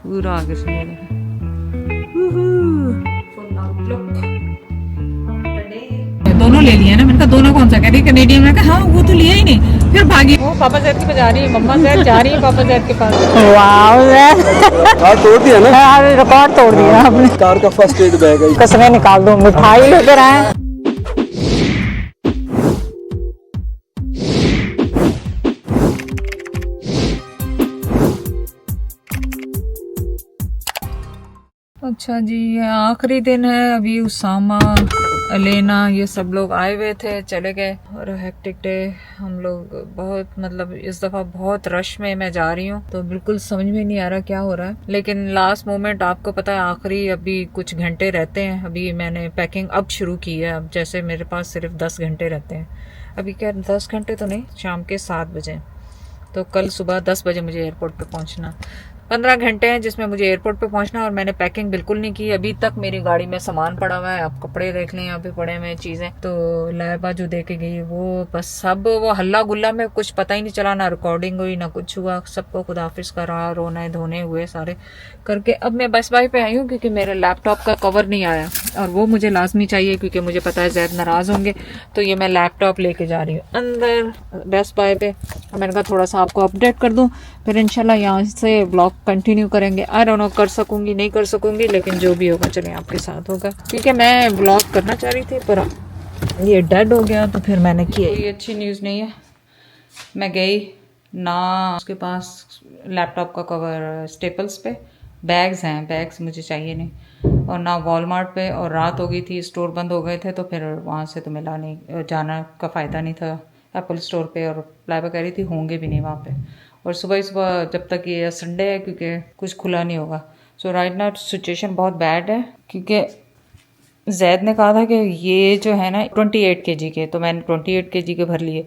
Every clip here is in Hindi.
पूरा आगे से ये देखो। दोनों ले लिए ना, मैंने कहा दोनों कौन सा, कह रही कैनेडियन। मैंने कहा हाँ वो तो लिया ही नहीं, फिर भागी। वो पापा जैद की बजा रही है, मम्मा जैद जा रही है पापा जैद के पास। वाह कार तोड़ दिया ना। रिकॉर्ड तोड़ दिया आपने। कार का फर्स्ट एड बैग है। कसमें निकाल दो, मिठाई लेकर आए। अच्छा जी, ये आखिरी दिन है। अभी उसामा, अलेना, ये सब लोग आए हुए थे, चले गए। और हेक्टिक डे, हम लोग बहुत, मतलब इस दफ़ा बहुत रश में मैं जा रही हूँ, तो बिल्कुल समझ में नहीं आ रहा क्या हो रहा है। लेकिन लास्ट मोमेंट, आपको पता है, आखिरी अभी कुछ घंटे रहते हैं। अभी मैंने पैकिंग अब शुरू की है। अब जैसे मेरे पास सिर्फ 10 घंटे रहते हैं। अभी क्या 10 घंटे तो नहीं, शाम के 7 बजे। तो कल सुबह 10 बजे मुझे एयरपोर्ट पे पहुंचना। 15 घंटे हैं जिसमें मुझे एयरपोर्ट पे पहुंचना। और मैंने पैकिंग बिल्कुल नहीं की अभी तक। मेरी गाड़ी में सामान पड़ा हुआ है, आप कपड़े देख लें, यहाँ पे पड़े हुए हैं चीज़ें। तो लैबा जो दे के गई वो बस सब वो हल्ला गुल्ला में कुछ पता ही नहीं चला, ना रिकॉर्डिंग हुई ना कुछ हुआ। सबको खुदाफिज करा, रोने धोने हुए सारे करके। अब मैं बेस्ट बाय पे आई हूँ क्योंकि मेरे लैपटॉप का कवर नहीं आया, और वो मुझे लाजमी चाहिए क्योंकि मुझे पता है जैद नाराज़ होंगे। तो ये मैं लैपटॉप लेके जा रही हूँ अंदर बेस्ट बाय पे। मैंने कहा थोड़ा सा आपको अपडेट कर दूँ, फिर इंशाल्लाह यहाँ से ब्लॉग कंटिन्यू करेंगे। आई डोंट नो कर सकूंगी नहीं कर सकूंगी, लेकिन जो भी होगा चले आपके साथ होगा। क्योंकि मैं ब्लॉग करना चाह रही थी पर ये डेड हो गया, तो फिर मैंने किया। ये अच्छी न्यूज़ नहीं है। मैं गई ना, उसके पास लैपटॉप का कवर स्टेपल्स पे, बैग्स हैं, बैग्स मुझे चाहिए नहीं, और ना वॉलमार्ट पे। और रात हो गई थी, स्टोर बंद हो गए थे, तो फिर वहाँ से तो मिला नहीं, जाना का फ़ायदा नहीं था एप्पल स्टोर पे। और लाइबा कह रही थी होंगे भी नहीं वहाँ पे। और सुबह ही सुबह, जब तक ये संडे है, क्योंकि कुछ खुला नहीं होगा। सो राइट नाउ सिचुएशन बहुत बैड है, क्योंकि जैद ने कहा था कि ये जो है ना 28 kg के, तो मैंने 28 kg के भर लिए।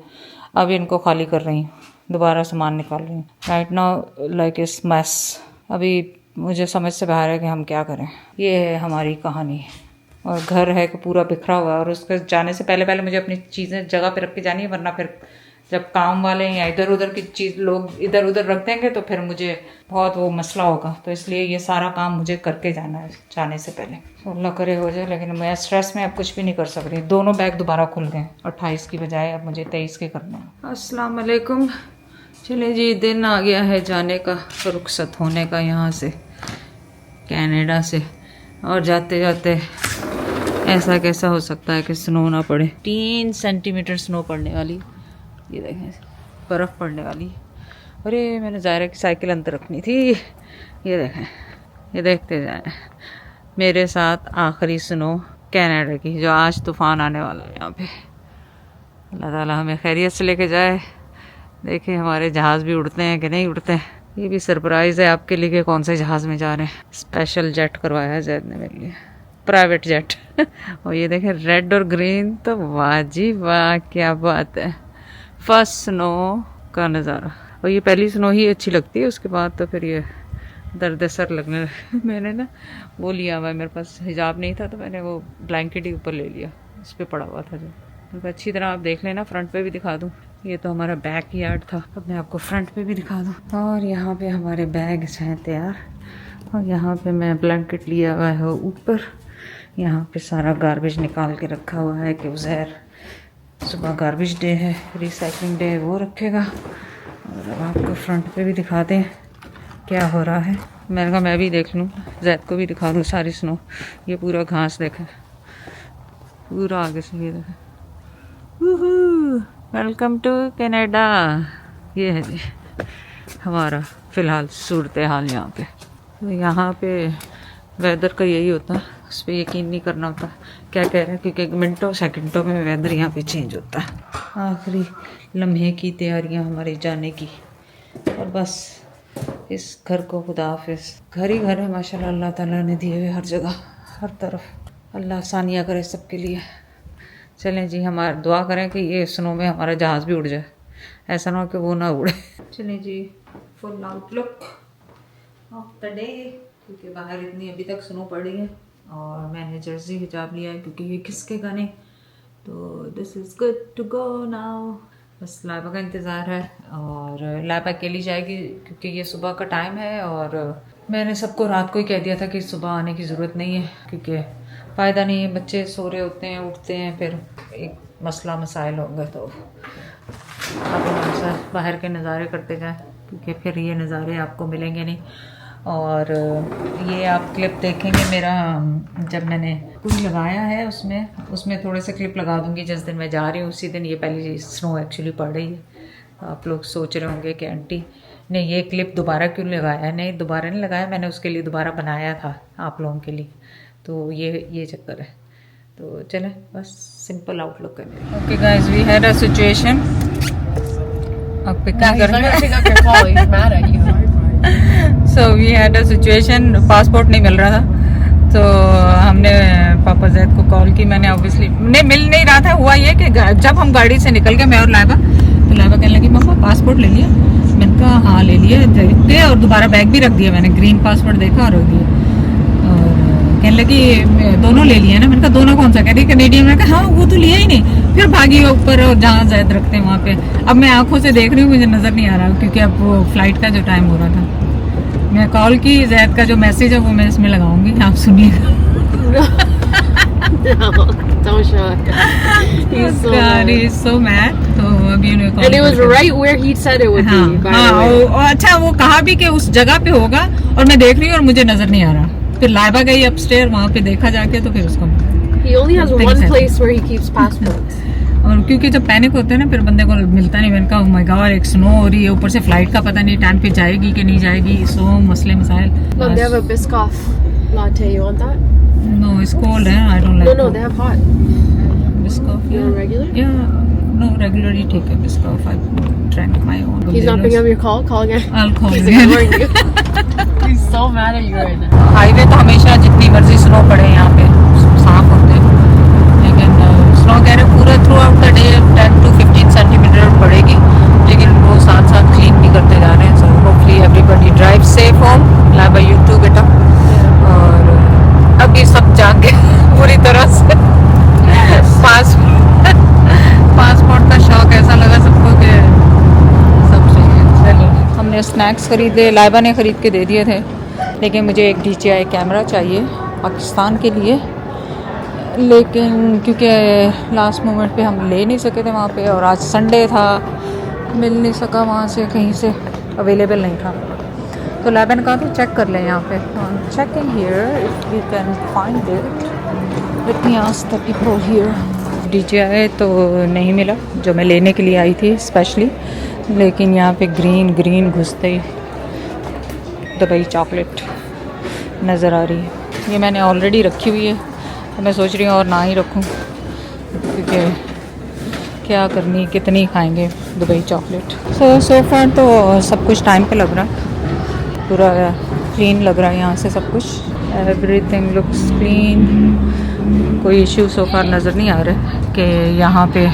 अब इनको खाली कर रही हूँ, दोबारा सामान निकाल रही हूँ। राइट नाउ लाइक इस मैस। अभी मुझे समझ से बाहर है कि हम क्या करें। ये है हमारी कहानी। और घर है कि पूरा बिखरा हुआ है, और उसके जाने से पहले मुझे अपनी चीज़ें जगह पे रख के जानी है, वरना फिर जब काम वाले या इधर उधर की चीज़ लोग इधर उधर रख देंगे तो फिर मुझे बहुत वो मसला होगा। तो इसलिए ये सारा काम मुझे करके जाना है जाने से पहले। अल्लाह करे हो जाए, लेकिन मैं स्ट्रेस में अब कुछ भी नहीं कर सक रही। दोनों बैग दोबारा खुल गए, 28 की बजाय अब मुझे 23 के करने हैं। अस्सलाम वालेकुम। चले जी, दिन आ गया है जाने का, रुखसत होने का यहाँ से, कनाडा से। और जाते जाते ऐसा कैसा हो सकता है कि स्नो ना पड़े। 3 सेंटीमीटर स्नो पड़ने वाली, ये देखें, बर्फ़ पड़ने वाली। अरे मैंने ज़ायरा की साइकिल अंदर रखनी थी। ये देखें, ये देखते जाएं मेरे साथ आखिरी स्नो कनाडा की, जो आज तूफ़ान आने वाला है यहाँ पे। अल्लाह ताला हमें खैरियत से लेके जाए। देखें हमारे जहाज़ भी उड़ते हैं कि नहीं उड़ते हैं। ये भी सरप्राइज़ है आपके लिए कि कौन से जहाज़ में जा रहे हैं। स्पेशल जेट करवाया है जैद ने मेरे लिए, प्राइवेट जेट। और ये देखें रेड और ग्रीन, तो वाह जी वाह, क्या बात है। फर्स्ट स्नो का नज़ारा। और ये पहली स्नो ही अच्छी लगती है, उसके बाद तो फिर ये दर्द सर लगने लगे। मैंने ना वो लिया हुआ है, मेरे पास हिजाब नहीं था, तो मैंने वो ब्लैंकेट ही ऊपर ले लिया, उस पर पड़ा हुआ था जो। तो अच्छी तरह आप देख लेना, फ्रंट पे भी दिखा दूँ। ये तो हमारा बैक यार्ड था, अब मैं आपको फ्रंट पे भी दिखा दूँ। और यहाँ पे हमारे बैग्स हैं तैयार, और यहाँ पे मैं ब्लैंकेट लिया हुआ है ऊपर। यहाँ पे सारा गार्बेज निकाल के रखा हुआ है कि उज़ैर सुबह गार्बेज डे है, रिसाइकलिंग डे है, वो रखेगा। और अब आपको फ्रंट पे भी दिखाते हैं क्या हो रहा है। मैंने कहा मैं भी देख लूँ, जैद को भी दिखा दूँ सारी स्नो। ये पूरा घास देखें, पूरा आगे से ये देखें। Welcome to Canada. ये है जी हमारा फ़िलहाल सूरत हाल यहाँ पे। तो यहाँ पे वेदर का यही होता है, उस पर यकीन नहीं करना होता क्या कह रहे हैं, क्योंकि मिनटों सेकंडों में वेदर यहाँ पे चेंज होता है। आखिरी लम्हे की तैयारियाँ हमारे जाने की, और बस इस घर को खुदा हाफिज़। घर ही घर है माशाल्लाह, अल्लाह ताला ने दिए हुए हर जगह हर तरफ। अल्लाह आसानियाँ करे सबके लिए। चलें जी, हमारा दुआ करें कि ये स्नो में हमारा जहाज़ भी उड़ जाए, ऐसा ना हो कि वो ना उड़े। चलें जी, full outlook of the day, क्योंकि बाहर इतनी अभी तक स्नो पड़ी है। और मैंने जर्सी हिजाब लिया है क्योंकि ये खिसकेगा नहीं। तो this is good to go now. बस लाइबा का इंतज़ार है, और लाइबा अकेली जाएगी क्योंकि ये सुबह का टाइम है। और मैंने सबको रात को ही कह दिया था कि सुबह आने की ज़रूरत नहीं है, क्योंकि फ़ायदा नहीं है, बच्चे सो रहे होते हैं, उठते हैं, फिर एक मसला मसाइल होगा। तो आप हमेशा बाहर के नज़ारे करते जाएं, क्योंकि फिर ये नज़ारे आपको मिलेंगे नहीं। और ये आप क्लिप देखेंगे मेरा, जब मैंने कुछ लगाया है उसमें थोड़े से क्लिप लगा दूंगी। जिस दिन मैं जा रही हूँ उसी दिन ये पहली स्नो एक्चुअली पड़ रही है। आप लोग सोच रहे होंगे कि आंटी ने ये क्लिप दोबारा क्यों लगाया। नहीं, दोबारा नहीं लगाया, मैंने उसके लिए दोबारा बनाया था आप लोगों के लिए। तो ये चक्कर है। तो चलें, बस सिंपल आउटलुक है। Okay guys, we had a situation. अब पिक नहीं करेंगे। So we had a situation, passport नहीं मिल रहा था, तो हमने पापा जैद को कॉल की। मैंने ऑब्वियसली मिल नहीं रहा था। हुआ ये कि जब हम गाड़ी से निकल गए, मैं और लाइबा, तो लाइबा कहने लगी मम्मा पासपोर्ट ले लिया। मैंने कहा हाँ ले लिए, देख के और दोबारा बैग भी रख दिया मैंने, ग्रीन पासपोर्ट देखा और रख दिया। और कहने लगी दोनों ले लिए ना। मैंने कहा दोनों कौन सा? कह रही कैनेडियन। मैंने कहा हाँ वो तो लिया ही नहीं। फिर भागी ऊपर और जहाँ जैद रखते हैं वहाँ पे। अब मैं आंखों से देख रही हूँ, मुझे नज़र नहीं आ रहा, क्योंकि अब वो फ्लाइट का जो टाइम हो रहा था। मैं कॉल की, जैद का जो मैसेज है वो मैं इसमें लगाऊंगी, आप सुनिएगा। Don't show it. He's so mad. He's so mad. तो अभी उन्हें call And it was right where he said it would be. By the way. और अच्छा वो कहा भी कि उस जगह पे होगा, और मैं देख रही हूँ और मुझे नजर नहीं आ रहा। फिर लाइबा गई अपस्टेयर, वहाँ पे देखा जाके, तो फिर उसको He only has one place where he keeps passports. और क्योंकि जब पैनिक होते हैं ना, फिर बंदे को मिलता नहीं। मैंने कहा ओह माय गॉड, एक स्नो हो रही है, ऊपर से फ्लाइट का पता नहीं टाइम पे जाएगी कि नहीं जाएगी, सो मसले मसाइल। No, they have a Biscoff latte. You want that? No, it's cold, I don't like. No, they have hot. Biscoff, You want regular? Yeah, no, regularly take a Biscoff. I drank my own. He's not picking up your call. Call again. I'll call He's again. ignoring you. He's so mad at you right now. Highway तो हमेशा जितनी मर्जी स्नो पड़े यहाँ पे साफ होते हैं, लेकिन स्नो कह रहे पूरा through out the day 10 to 15 centimetre पड़ेगी, लेकिन वो साथ साथ क्लीन भी करते जा रहे हैं। So hopefully everybody drive safe home. Laiba you too बेटा। और अभी सब जाके पूरी तरह से पासपोर्ट का शौक ऐसा लगा सबको कि सब सही है। चलो, हमने स्नैक्स खरीदे, लाइबा ने खरीद के दे दिए थे, लेकिन मुझे एक DJI कैमरा चाहिए पाकिस्तान के लिए, लेकिन क्योंकि लास्ट मोमेंट पे हम ले नहीं सके थे वहाँ पे, और आज संडे था, मिल नहीं सका वहाँ से, कहीं से अवेलेबल नहीं था। तो लाइबा ने कहा तो चेक कर लें यहाँ पे। Checking here if we can find it. Let me ask the people here. DJI तो नहीं मिला जो मैं लेने के लिए आई थी स्पेशली, लेकिन यहाँ पे ग्रीन घुसते ही दुबई चॉकलेट नज़र आ रही है। ये मैंने ऑलरेडी रखी हुई है, तो मैं सोच रही हूँ और ना ही रखूँ, क्योंकि क्या करनी, कितनी खाएंगे दुबई चॉकलेट। सो फार तो सब कुछ टाइम पे लग रहा है, पूरा क्लीन लग रहा है यहाँ से सब कुछ। Everything looks clean. कोई इशू सो फार नज़र नहीं आ रहा कि यहाँ पे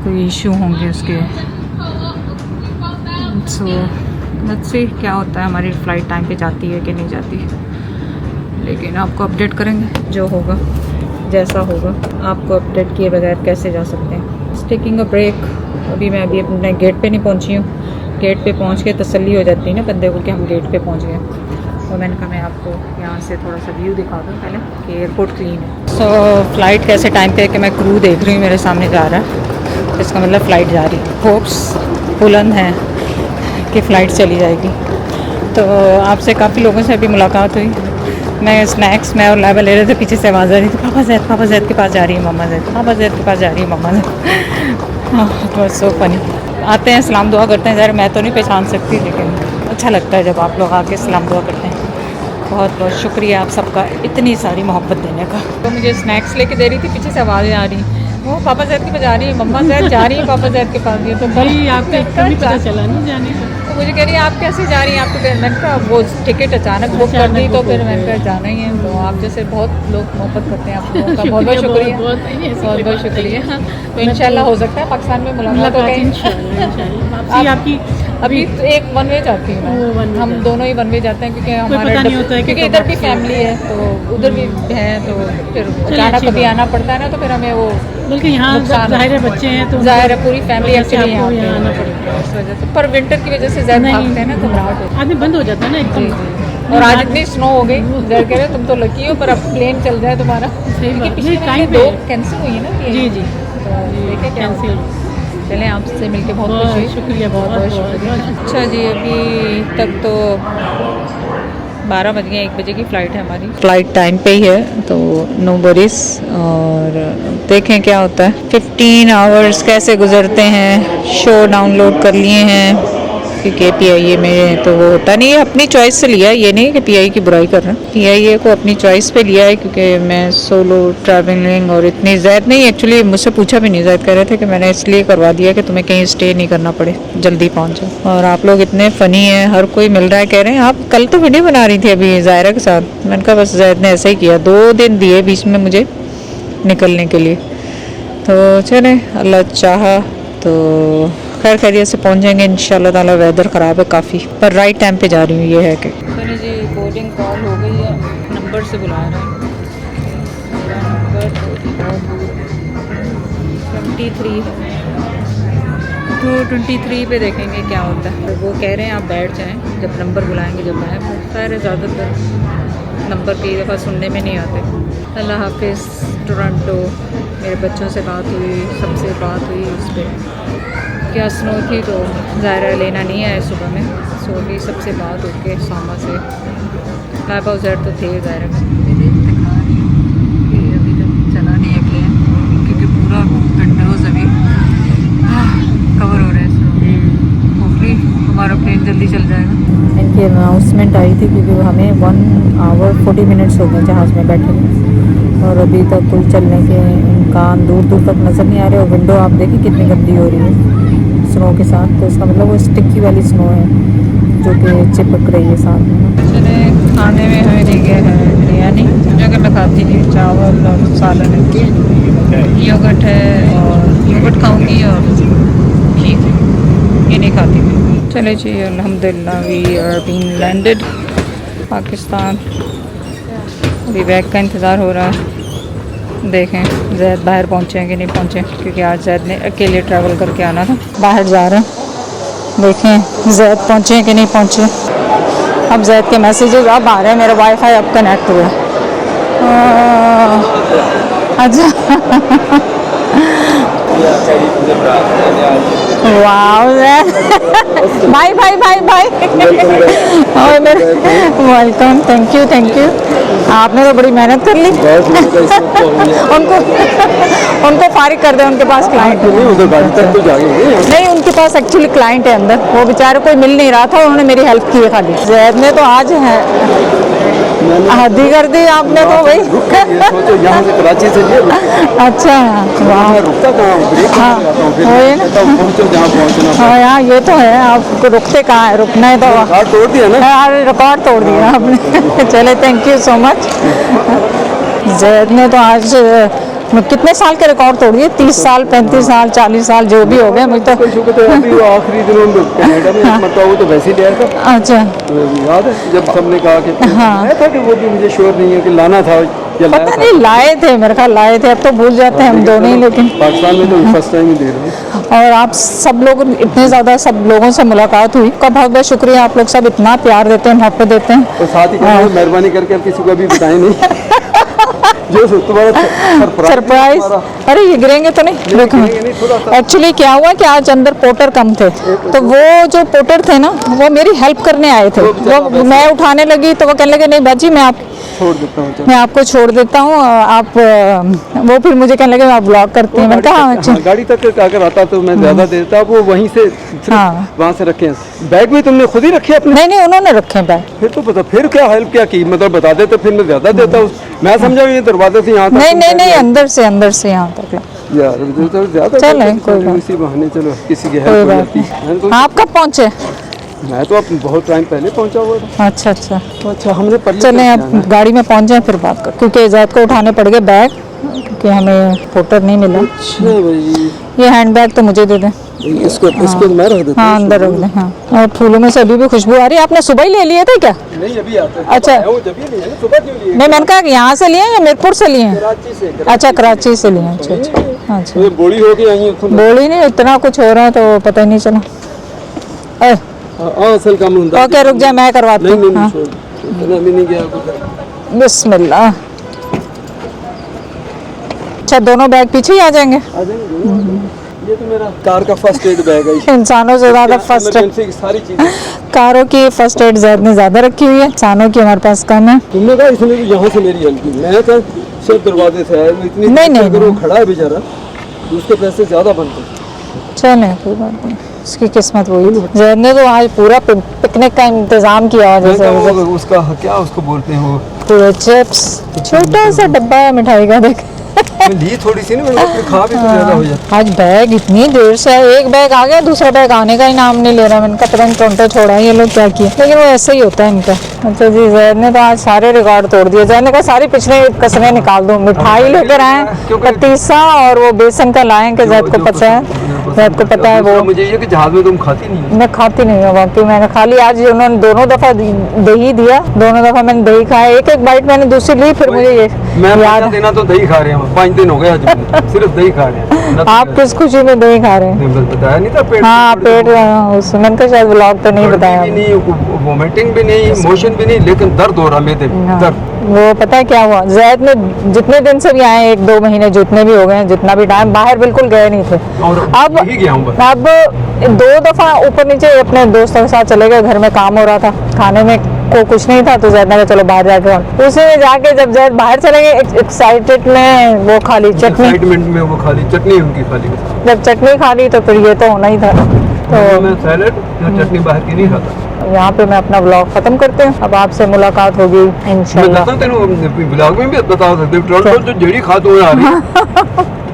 कोई इशू होंगे उसके। सो लेट्स सी क्या होता है, हमारी फ़्लाइट टाइम पे जाती है कि नहीं जाती, लेकिन आपको अपडेट करेंगे जो होगा, जैसा होगा। आपको अपडेट किए बगैर कैसे जा सकते हैं। Taking a break. अभी मैं अपने गेट पे नहीं पहुंची हूँ। गेट पे पहुंच के तसल्ली हो जाती है ना बंदे को कि हम गेट पे पहुंच गए। तो मैंने कहा मैं आपको यहाँ से थोड़ा सा व्यू दिखा दूँ पहले कि एयरपोर्ट क्लीन है। सो फ़्लाइट कैसे टाइम पे है कि मैं क्रू देख रही हूँ मेरे सामने जा रहा है, इसका मतलब फ़्लाइट जा रही है। होप्स बुलंद हैं कि फ़्लाइट चली जाएगी। तो आपसे काफ़ी लोगों से अभी मुलाकात हुई। मैं स्नैक्स में और लाइबा ले रहे थे, पीछे से आवाज़ आ रही थी पापा जैद के पास जा रही है मम्मा जैद, पापा जैद के पास जा रही है मम्मा जैद। बस सो फनी। आते हैं, सलाम दुआ करते हैं। ज़रा मैं तो नहीं पहचान सकती, लेकिन अच्छा लगता है जब आप लोग आके सलाम दुआ करते हैं। बहुत बहुत शुक्रिया आप सबका इतनी सारी मोहब्बत देने का। तो मुझे स्नैक्स लेके दे रही थी, पीछे से आवाज़ें आ रही, वो पापा जैद के पास जा रही है, मम्मा जैद जा रही है पापा जैद के पास। ये तो बड़ी आपको पता चला नहीं जाने का। तो मुझे कह रही है आप कैसे जा रही हैं, आप तो मैंने कहा वो टिकट अचानक बुक कर दी, तो फिर मैंने कहा जाना ही है। तो आप जैसे बहुत लोग मोहब्बत करते हैं, आप लोगों का बहुत बहुत शुक्रिया, बहुत बहुत शुक्रिया। तो इंशाल्लाह हो सकता है पाकिस्तान में मुलाकात हो गई। आपकी अभी तो एक वन वे जाती हूँ मैं, हम दोनों ही वन वे जाते हैं, क्योंकि हमारा क्योंकि इधर भी फैमिली है तो उधर भी है, तो फिर अचानक कभी आना पड़ता है ना, तो फिर हमें वो बल्कि यहाँ ज़ाहिर है बच्चे हैं तो ज़ाहिर है पूरी फैमिली एक्चुअली यहाँ आना पड़ेगा इस वजह से। पर विंटर की वजह से ज़्यादा भागते हैं ना, घबराहट होती है, आदमी बंद हो जाता है ना एकदम। और आज इतनी स्नो हो गई, जैद कह रहे तुम तो लकी हो, पर अब प्लेन चल जाए तुम्हारा। पिछले टाइम दो पे कैंसिल हुई है ना। जी जी तो देखें क्या होता है। चलें, आपसे मिलके बहुत खुशी हुई। शुक्रिया, बहुत शुक्रिया। अच्छा जी, अभी तक तो 12 बज गए, 1 बजे की फ़्लाइट है हमारी। फ़्लाइट टाइम पे ही है, तो नो वरीज। और देखें क्या होता है। 15 आवर्स कैसे गुजरते हैं। शो डाउनलोड कर लिए हैं क्योंकि PIA में तो वो होता नहीं है, अपनी चॉइस से लिया है। ये नहीं कि PIA की बुराई कर रहे हैं, PIA को अपनी चॉइस पे लिया है क्योंकि मैं सोलो ट्रैवलिंग और इतनी ज़्यादा नहीं। एक्चुअली मुझसे पूछा भी नहीं, ज़्यादा कह रहे थे कि मैंने इसलिए करवा दिया कि तुम्हें कहीं स्टे नहीं करना पड़े, जल्दी पहुँच जाओ। और आप लोग इतने फ़नी हैं, हर कोई मिल रहा है, कह रहे हैं आप कल तो वीडियो बना रही थी अभी ज़ायरा के साथ। मैंने कहा बस ज़ायद ने ऐसा ही किया, 2 दिन दिए बीच में मुझे निकलने के लिए। तो चलें, अल्लाह चाहा तो खैर खैरियत से पहुंच जाएंगे इंशाल्लाह ताला। वेदर ख़राब है काफ़ी, पर राइट टाइम पे जा रही हूँ, ये है कि। चलिए जी, बोर्डिंग कॉल हो गई है, नंबर से बुला रहे हैं। मेरा नंबर 23 है, तो 23 पे देखेंगे क्या होता है। तो वो कह रहे हैं आप बैठ जाएं, जब नंबर बुलाएंगे जब आए। खैर ज़्यादातर नंबर कई दफ़ा सुनने में नहीं आते। अल्लाह हाफिज़। टोरंटो मेरे बच्चों से बात हुई, सबसे बात हुई उस पर क्या स्नो थी, तो ज़ायरा लेना नहीं आए सुबह में, सो भी सबसे बात होके सामा से लाइफ आउट तो थे ज़ायरा में। दिखा रही हूँ कि अभी तक चला नहीं है प्लेन क्योंकि पूरा विंडोज़ अभी कवर हो रहा है स्नो। होपफुली हमारा प्लेन जल्दी चल जाएगा। इनकी अनाउंसमेंट आई थी क्योंकि हमें 1 आवर 40 मिनट्स हो गए जहाज़ में बैठे हुए, और अभी तक कोई चलने के इम्कान दूर दूर तक नज़र नहीं आ रहे। और विंडो आप देखिए कितनी गंदी हो रही है स्नो के साथ, तो इसका मतलब वो स्टिकी वाली स्नो है जो कि चिपक रही है साथ में। चले, खाने में हमें दे गया है बिरयानी, जो कि मैं खाती नहीं, चावल और सालन है, योगर्ट है और योगर्ट खाऊंगी और खीर, ये नहीं खाती मैं। चले जी, अल्हम्दुलिल्लाह we are being landed Pakistan. अभी बैग का इंतज़ार हो रहा है, देखें ज़ैद बाहर पहुँचे हैं कि नहीं पहुँचे, क्योंकि आज ज़ैद ने अकेले ट्रैवल करके आना था। बाहर जा रहे हैं, देखें ज़ैद पहुँचे हैं कि नहीं पहुँचे। अब ज़ैद के मैसेजेस अब आ रहे हैं, मेरा वाईफाई अब कनेक्ट हुआ है। अच्छा वाह भाई भाई भाई भाई और मेरे वेलकम, थैंक यू। आपने तो बड़ी मेहनत कर ली। उनको फारिग कर दे, उनके पास क्लाइंट नहीं, उनके पास एक्चुअली क्लाइंट है अंदर, वो बेचारे कोई मिल नहीं रहा था, उन्होंने मेरी हेल्प की है खाली। ज़ैद ने तो आज है हदी कर दी आपने तो भाई। यहाँ से कराची से अच्छा वाह, रुकता कहाँ हाँ यार ये तो है, आप रुकते कहाँ है, रुकना है तो तोड़ दिया ना यार, रिकॉर्ड तोड़ दिया आपने। चले, थैंक यू सो मच। ज़ैद ने तो आज कितने साल के रिकॉर्ड तोड़ दिए, 30 साल 35 साल 40 साल जो भी हो गए। मुझे तो आखिरी दिनों में कनाडा में मतलब वो तो वैसे ही लिया था। अच्छा याद है जब सबने कहा कि हाँ था कि वो भी मुझे श्योर नहीं है कि लाना था या पता नहीं, लाए थे मेरे ख्याल, लाए थे, अब तो भूल जाते हैं हम दोनों ही। लेकिन पाकिस्तान में तो फर्स्ट टाइम ही दे रहे हैं। और आप सब लोग, इतने ज़्यादा सब लोगों से मुलाकात हुई, का बहुत बहुत शुक्रिया। आप लोग सब इतना प्यार देते हैं, मोहब्बत देते हैं। और साथ ही मेहरबानी करके आप किसी को भी बताएं नहीं जो तुम्हारा सरप्राइज। अरे ये गिरेंगे तो नहीं, देखो एक्चुअली क्या हुआ कि आज अंदर पोर्टर कम थे, तो वो जो पोर्टर थे ना वो मेरी हेल्प करने आए थे। वो मैं उठाने लगी तो वो कहने लगे नहीं बाजी मैं आपको छोड़ देता हूँ आप, वो फिर मुझे कहने लगे आप ब्लॉग करती हैं। मैंने कहा अच्छा, गाड़ी तक अगर आता तो मैं ज़्यादा देता, वो वहीं से वहाँ से रखे हैं। बैग भी तुमने खुद ही रखे अपने? नहीं उन्होंने रखे बैग। फिर तो पता, फिर क्या हेल्प क्या की, मतलब बता दे तो फिर मैं ज़्यादा देता। मैं समझा ये दरवाजे से यहाँ तक नहीं अंदर से यहाँ तक यार, ज़्यादा चलो कोई बात, इसी बहाने चलो किसी की कोई हेल्प हो बात जाती। नहीं। आप कब पहुँचे? मैं तो अब बहुत टाइम पहले पहुंचा हुआ था। अच्छा तो अच्छा हमने चलें अब गाड़ी में पहुंच जाए फिर बात कर, क्योंकि ज़ैद को उठाने पड़ गए बैग, क्योंकि हमें पोर्टर नहीं मिला। नहीं भाई, ये हैंड बैग तो मुझे दे दें। इसको मैं रख देता हूं। हाँ अंदर रख दें। हाँ, और फूलों में से अभी भी खुशबू आ रही है। आपने सुबह ही ले लिए थे क्या? नहीं अभी आता है। अच्छा जब ही लिए सुबह क्यों लिए? नहीं मैंने कहा यहाँ से लिए या मीरपुर से लिए? कराची से। अच्छा कराची से लिए। अच्छा ये बोली हो गई आई बोली नहीं, इतना कुछ हो रहा है तो पता ही नहीं चला। असल काम होता है। ओके रुक जाए, मैं करवाती हूँ। इतना भी नहीं गया कुछ। बिस्मिल्लाह। अच्छा, दोनों बैग पीछे ही आ जाएंगे। आ जाएंगे। ये तो मेरा कार का फर्स्ट एड बैग है। इंसानों से ज्यादा फर्स्ट इमरजेंसी की सारी चीजें। कारों की फर्स्ट एड जैद ने ज्यादा रखी हुई है, इंसानों की हमारे पास कम है। तुमने कहा इसने भी यहाँ से मेरी हेल्प की, मैं कहा सिर्फ दरवाजे से आया, इतनी नहीं, अगर वो खड़ा है बेचारा तो उसके पैसे ज्यादा बनते। चले, कोई बात नहीं, उसकी किस्मत वही। जैद ने तो आज पूरा पिकनिक का इंतजाम किया हुआ, जैसे उसका क्या उसको बोलते हैं वो, पूरे चिप्स, छोटा सा डब्बा है मिठाई का, देख ली थोड़ी सी ना, मैंने खा भी तो ज्यादा हो जाता। आज बैग इतनी देर से है, एक बैग आ गया, दूसरा बैग आने का ही नाम नहीं ले रहा। मैंने कहा पता नहीं टोंटे छोड़ा है ये लोग क्या किए, लेकिन वो ऐसे ही होता है इनका। अच्छा जी, जैद ने तो आज सारे रिकॉर्ड तोड़ दिए। जैद ने कहा सारी पिछले कसरें निकाल दूं। मिठाई लेकर आए, पतीसा और वो बेसन का लाए कि जैद को पता है, जैद को पता है वो। मुझे ये कि जहाज में तुम खाती नहीं। मैं खाती नहीं हूँ बाकी, मैंने खा ली। आज उन्होंने दोनों दफा दही दिया, दोनों दफा मैंने दही खाया, एक बाइट मैंने दूसरी ली, फिर मुझे ये मैं याद देना तो दही खा रहे हैं, 5 दिन हो गए आज सिर्फ दही खा रहे हैं। आप किस खुशी में दही खा रहे हैं? बस बताया नहीं था पेट। हाँ, पेट उसमें मैंने तो शायद व्लॉग तो नहीं बताया। भी नहीं, वोमिटिंग भी नहीं, मोशन भी नहीं, लेकिन दर्द हो रहा मेरे हाँ। दर्द। वो पता है क्या हुआ, जैद ने जितने दिन से भी आए, 1-2 महीने जितने भी हो गए, जितना भी टाइम, बाहर बिल्कुल गए नहीं थे। और अब यही गया हूँ बस। अब 2 दफा ऊपर नीचे अपने दोस्तों के साथ चले गए, घर में काम हो रहा था, खाने में को कुछ नहीं था, तो जैद ने कहा चलो बाहर जाके। उसी में जाके जब जैद बाहर चले गए, एक्साइटेड में वो खा ली चटनी, एक्साइटमेंट में वो खा ली चटनी, उनकी खा ली। जब चटनी खा ली तो फिर ये तो होना ही था। तो मैं सैलेड या चटनी बाहर की नहीं खाता। यहाँ पे मैं अपना व्लॉग खत्म करते हैं, अब आपसे मुलाकात होगी मैं इंशाल्लाह। कहता हूँ तेरे ब्लॉग में भी बता सकते टोरंटो जो जेड़ी खातो है आ रही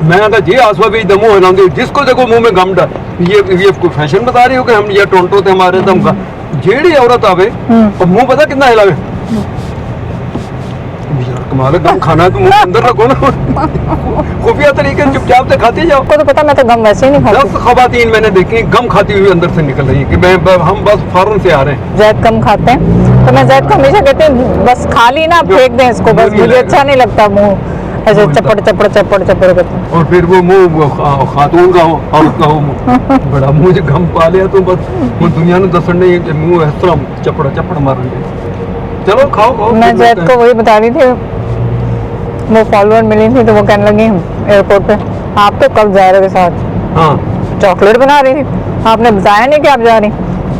मैं कहा जी आसवा भी दमो है ना, जिसको देखो मुंह में गम डाल। ये कोई फैशन बता रही हो कि हम ये टोरंटो थे हमारे दम का। जेड़ी औरत आवे और मुंह पता कितना हिलावे, यार कमाल है, गम खाना है तो मुंह के अंदर रखो ना। खुफिया तरीके से चुपचाप से खाती जाओ। आपको तो पता, मैं तो गम वैसे ही नहीं खाती। 10 खवातीन मैंने देखी गम खाती हुई अंदर से निकल रही है कि हम बस फॉरन से आ रहे हैं। जैद कम खाते हैं, तो मैं जैद को हमेशा कहते हैं बस खा ली ना, फेंक दें इसको, बस मुझे अच्छा नहीं लगता मुंह ऐसे चपड़ करते। और फिर वो मुंह खातून का हो, औरत का हो मुंह बड़ा मुझे गम पा लिया तो बस वो दुनिया ने दसन नहीं है मुंह इस तरह चपड़ मारेंगे। चलो खाओ। मैं जैद को वही बता रही थी, वो फॉलोअर मिली थी तो वो कहने लगी एयरपोर्ट पे आप तो कब जा रहे के साथ, हाँ चॉकलेट बना रही थी, आपने बताया नहीं कि आप जा रही।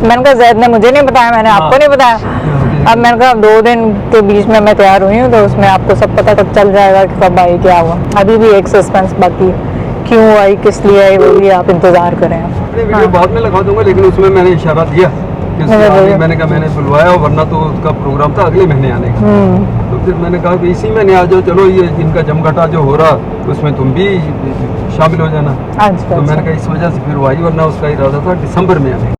मैंने कहा जैद ने मुझे नहीं बताया, मैंने आपको नहीं बताया। अब मैंने कहा 2 दिन के बीच में मैं तैयार हुई हूँ, तो उसमें आपको सब पता तब चल जाएगा कि कब आई क्या हुआ। अभी भी एक सस्पेंस बाकी, क्यों आई, किस लिए आई, वो भी आप इंतजार करें। वीडियो बाद में लगा दूंगा, लेकिन उसमें मैंने इशारा दिया कि मैंने कहा मैंने बुलवाया, वरना तो उसका प्रोग्राम था अगले महीने आने का। तो फिर मैंने कहा कि इसी महीने आ जाओ, चलो ये इनका जमघटा जो हो रहा उसमें तुम भी शामिल हो जाना। तो मैंने कहा इस वजह से फिर वो आई, वरना उसका इरादा था दिसंबर में आने।